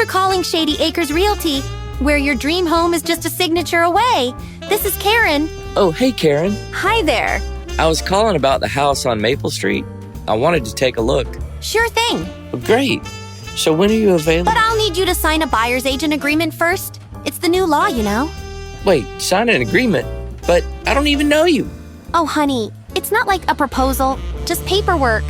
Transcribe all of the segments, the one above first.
for calling Shady Acres Realty, where your dream home is just a signature away. This is Karen. Oh, hey, Karen. Hi there. I was calling about the house on Maple Street. I wanted to take a look. Sure thing. Oh, great. So when are you available? But I'll need you to sign a buyer's agent agreement first. It's the new law, you know. Wait, sign an agreement? But I don't even know you. Oh, honey, it's not like a proposal, just paperwork.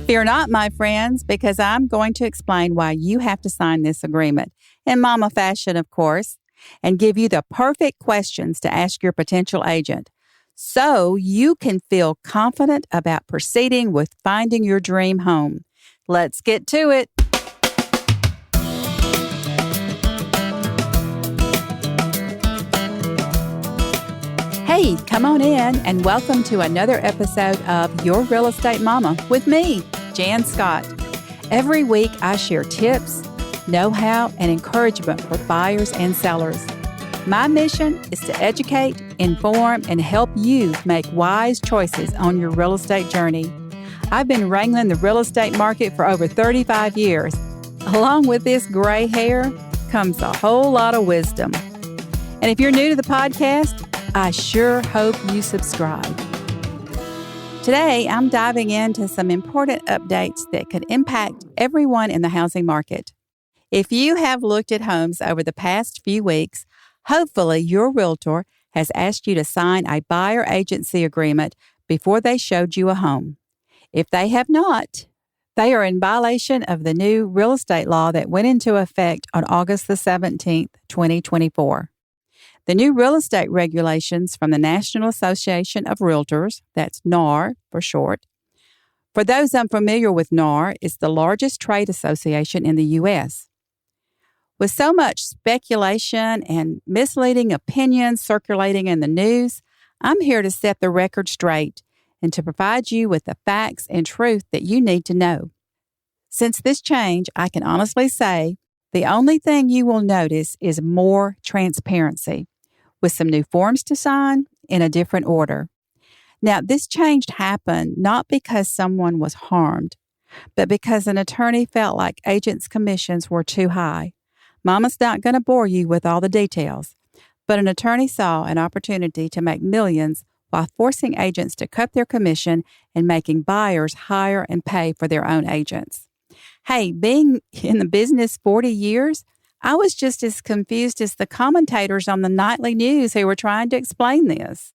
Fear not, my friends, because I'm going to explain why you have to sign this agreement, in mama fashion, of course, and give you the perfect questions to ask your potential agent so you can feel confident about proceeding with finding your dream home. Let's get to it. Hey, come on in and welcome to another episode of Your Real Estate Mama with me, Jan Scott. Every week I share tips, know-how, and encouragement for buyers and sellers. My mission is to educate, inform, and help you make wise choices on your real estate journey. I've been wrangling the real estate market for over 35 years. Along with this gray hair comes a whole lot of wisdom. And if you're new to the podcast, I sure hope you subscribe. Today, I'm diving into some important updates that could impact everyone in the housing market. If you have looked at homes over the past few weeks, hopefully your realtor has asked you to sign a buyer agency agreement before they showed you a home. If they have not, they are in violation of the new real estate law that went into effect on August the 17th, 2024. The new real estate regulations from the National Association of Realtors, that's NAR for short. For those unfamiliar with NAR, it's the largest trade association in the U.S. With so much speculation and misleading opinions circulating in the news, I'm here to set the record straight and to provide you with the facts and truth that you need to know. Since this change, I can honestly say the only thing you will notice is more transparency, with some new forms to sign in a different order. Now, this change happened not because someone was harmed, but because an attorney felt like agents' commissions were too high. Mama's not going to bore you with all the details, but an attorney saw an opportunity to make millions while forcing agents to cut their commission and making buyers hire and pay for their own agents. Hey, being in the business 40 years, I was just as confused as the commentators on the nightly news who were trying to explain this.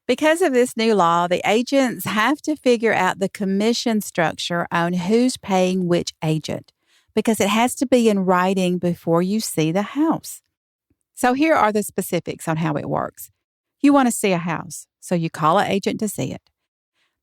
Because of this new law, the agents have to figure out the commission structure on who's paying which agent, because it has to be in writing before you see the house. So here are the specifics on how it works. You want to see a house, so you call an agent to see it.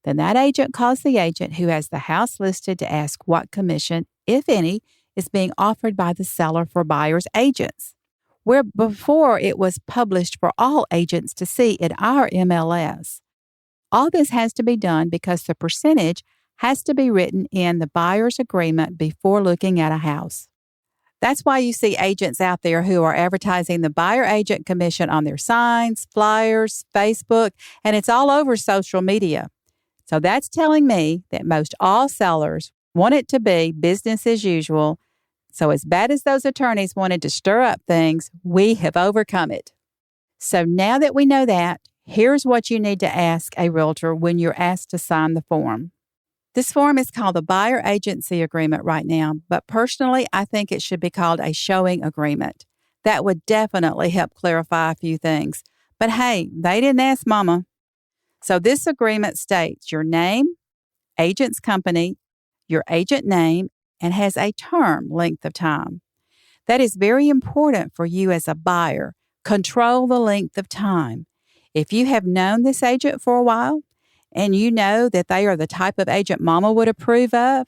Then that agent calls the agent who has the house listed to ask what commission, if any, is being offered by the seller for buyer's agents, where before it was published for all agents to see in our MLS. All this has to be done because the percentage has to be written in the buyer's agreement before looking at a house. That's why you see agents out there who are advertising the buyer agent commission on their signs, flyers, Facebook, and it's all over social media. So that's telling me that most all sellers want it to be business as usual. So as bad as those attorneys wanted to stir up things, we have overcome it. So now that we know that, here's what you need to ask a realtor when you're asked to sign the form. This form is called the buyer agency agreement right now, but personally, I think it should be called a showing agreement. That would definitely help clarify a few things. But hey, they didn't ask mama. So this agreement states your name, agent's company, your agent name, and has a term length of time. That is very important for you as a buyer. Control the length of time. If you have known this agent for a while and you know that they are the type of agent mama would approve of,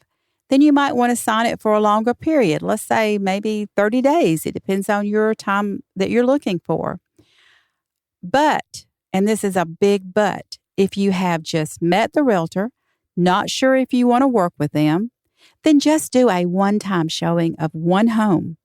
then you might want to sign it for a longer period. Let's say maybe 30 days. It depends on your time that you're looking for. But, and this is a big but, if you have just met the realtor, not sure if you want to work with them, then just do a one-time showing of one home.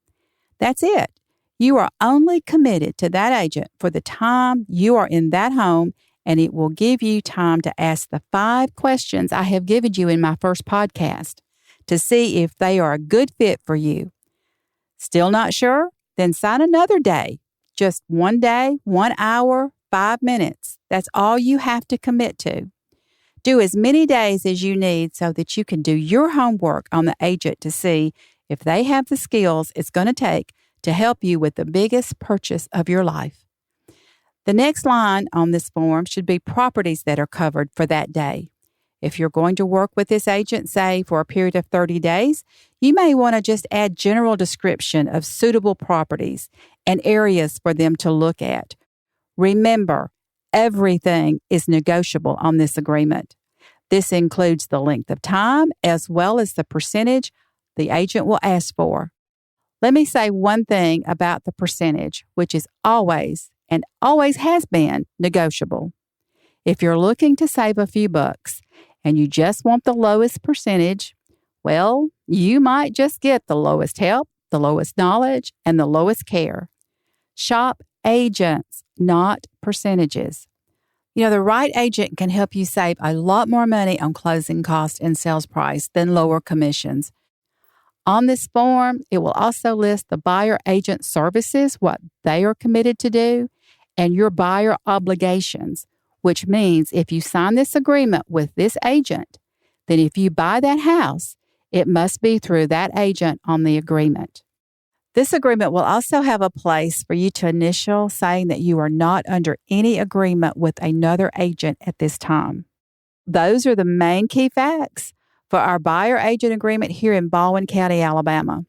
That's it. You are only committed to that agent for the time you are in that home, and it will give you time to ask the 5 questions I have given you in my first podcast to see if they are a good fit for you. Still not sure? Then sign another day. Just 1 day, 1 hour, 5 minutes. That's all you have to commit to. Do as many days as you need so that you can do your homework on the agent to see if they have the skills it's going to take to help you with the biggest purchase of your life. The next line on this form should be properties that are covered for that day. If you're going to work with this agent, say, for a period of 30 days, you may want to just add general description of suitable properties and areas for them to look at. Remember, everything is negotiable on this agreement. This includes the length of time as well as the percentage the agent will ask for. Let me say one thing about the percentage, which is always and always has been negotiable. If you're looking to save a few bucks and you just want the lowest percentage, well, you might just get the lowest help, the lowest knowledge, and the lowest care. Shop agents, not percentages. The right agent can help you save a lot more money on closing costs and sales price than lower commissions. On this form, it will also list the buyer agent services, what they are committed to do, and your buyer obligations, which means if you sign this agreement with this agent, then if you buy that house, it must be through that agent on the agreement. This agreement will also have a place for you to initial saying that you are not under any agreement with another agent at this time. Those are the main key facts for our buyer agent agreement here in Baldwin County, Alabama.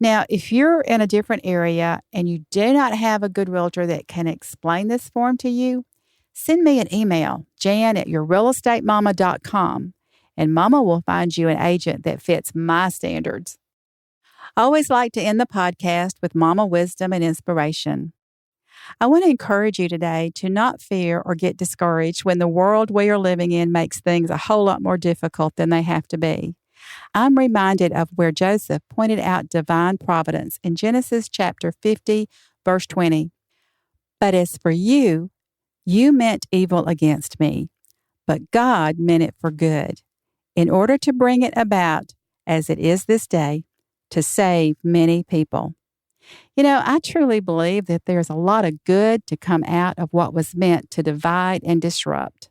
Now, if you're in a different area and you do not have a good realtor that can explain this form to you, send me an email, jan@yourrealestatemama.com, and Mama will find you an agent that fits my standards. I always like to end the podcast with Mama wisdom and inspiration. I want to encourage you today to not fear or get discouraged when the world we are living in makes things a whole lot more difficult than they have to be. I'm reminded of where Joseph pointed out divine providence in Genesis chapter 50, verse 20. But as for you, you meant evil against me, but God meant it for good, in order to bring it about, as it is this day, to save many people. I truly believe that there's a lot of good to come out of what was meant to divide and disrupt.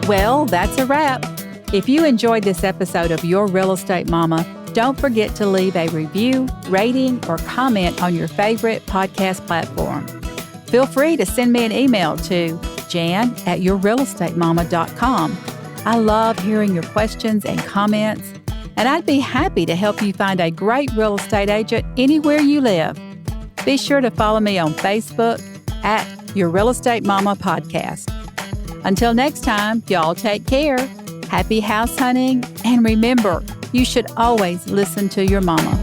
Well, that's a wrap. If you enjoyed this episode of Your Real Estate Mama, don't forget to leave a review, rating, or comment on your favorite podcast platform. Feel free to send me an email to jan@yourrealestatemama.com. I love hearing your questions and comments, and I'd be happy to help you find a great real estate agent anywhere you live. Be sure to follow me on Facebook at Your Real Estate Mama Podcast. Until next time, y'all take care. Happy house hunting, and remember, you should always listen to your mama.